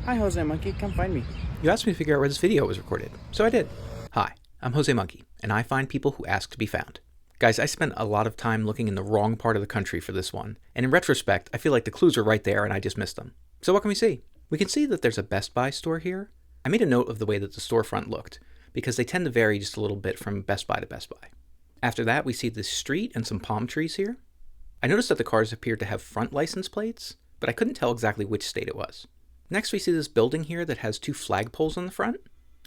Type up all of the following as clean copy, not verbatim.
Hi, Jose Monkey, come find me. You asked me to figure out where this video was recorded, so I did. Hi, I'm Jose Monkey, and I find people who ask to be found. Guys, I spent a lot of time looking in the wrong part of the country for this one, and in retrospect, I feel like the clues were right there and I just missed them. So what can we see? We can see that there's a Best Buy store here. I made a note of the way that the storefront looked, because they tend to vary just a little bit from Best Buy to Best Buy. After that, we see this street and some palm trees here. I noticed that the cars appeared to have front license plates, but I couldn't tell exactly which state it was. Next, we see this building here that has two flagpoles on the front.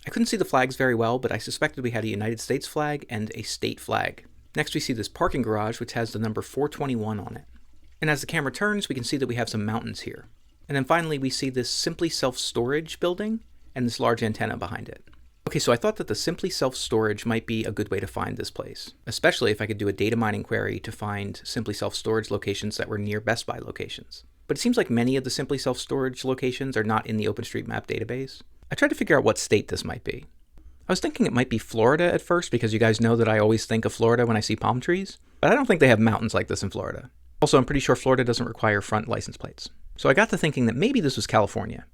I couldn't see the flags very well, but I suspected we had a United States flag and a state flag. Next, we see this parking garage, which has the number 421 on it. And as the camera turns, we can see that we have some mountains here. And then finally, we see this Simply Self-Storage building and this large antenna behind it. Okay, so I thought that the Simply Self-Storage might be a good way to find this place, especially if I could do a data mining query to find Simply Self-Storage locations that were near Best Buy locations. But it seems like many of the Simply Self-Storage locations are not in the OpenStreetMap database. I tried to figure out what state this might be. I was thinking it might be Florida at first because you guys know that I always think of Florida when I see palm trees, but I don't think they have mountains like this in Florida. Also, I'm pretty sure Florida doesn't require front license plates. So I got to thinking that maybe this was California.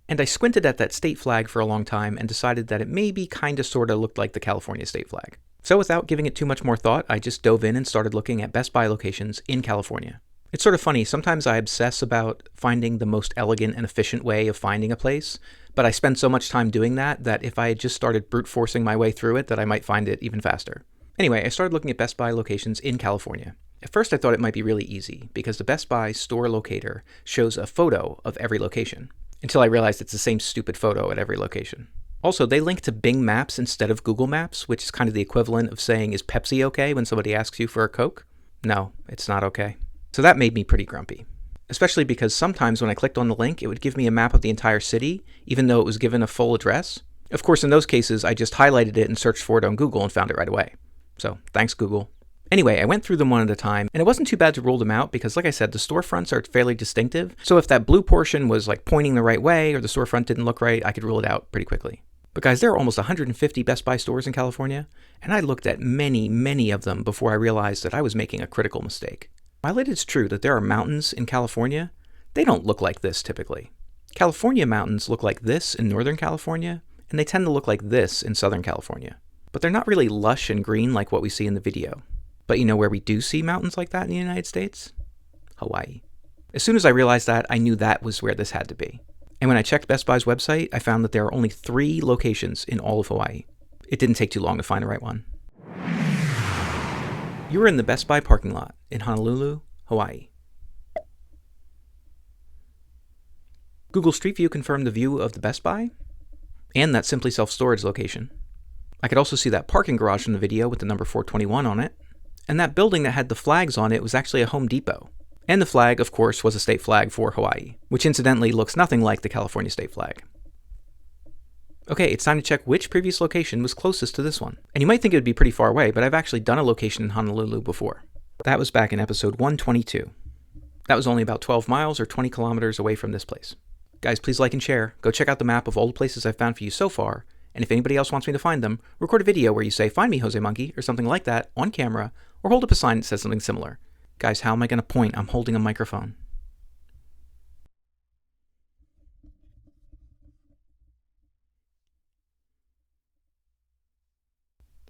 And I squinted at that state flag for a long time and decided that it maybe kinda sorta looked like the California state flag. So without giving it too much more thought, I just dove in and started looking at Best Buy locations in California. It's sort of funny, sometimes I obsess about finding the most elegant and efficient way of finding a place, but I spend so much time doing that if I had just started brute forcing my way through it, that I might find it even faster. Anyway, I started looking at Best Buy locations in California. At first I thought it might be really easy, because the Best Buy store locator shows a photo of every location, until I realized it's the same stupid photo at every location. Also, they link to Bing Maps instead of Google Maps, which is kind of the equivalent of saying, is Pepsi okay when somebody asks you for a Coke? No, it's not okay. So that made me pretty grumpy. Especially because sometimes when I clicked on the link, it would give me a map of the entire city, even though it was given a full address. Of course, in those cases, I just highlighted it and searched for it on Google and found it right away. So, thanks Google. Anyway, I went through them one at a time, and it wasn't too bad to rule them out because, like I said, the storefronts are fairly distinctive, so if that blue portion was like pointing the right way or the storefront didn't look right, I could rule it out pretty quickly. But guys, there are almost 150 Best Buy stores in California, and I looked at many of them before I realized that I was making a critical mistake. While it is true that there are mountains in California, they don't look like this typically. California mountains look like this in Northern California, and they tend to look like this in Southern California. But they're not really lush and green like what we see in the video. But you know where we do see mountains like that in the United States? Hawaii. As soon as I realized that, I knew that was where this had to be. And when I checked Best Buy's website, I found that there are only 3 locations in all of Hawaii. It didn't take too long to find the right one. You were in the Best Buy parking lot in Honolulu, Hawaii. Google Street View confirmed the view of the Best Buy and that Simply Self-Storage location. I could also see that parking garage from the video with the number 421 on it. And that building that had the flags on it was actually a Home Depot. And the flag, of course, was a state flag for Hawaii, which incidentally looks nothing like the California state flag. Okay, it's time to check which previous location was closest to this one. And you might think it would be pretty far away, but I've actually done a location in Honolulu before. That was back in episode 122. That was only about 12 miles or 20 kilometers away from this place. Guys, please like and share. Go check out the map of all the places I've found for you so far. And if anybody else wants me to find them, record a video where you say, "Find me, Jose Monkey," or something like that on camera, or hold up a sign that says something similar. Guys, how am I going to point? I'm holding a microphone.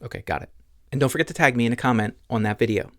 Okay, got it. And don't forget to tag me in a comment on that video.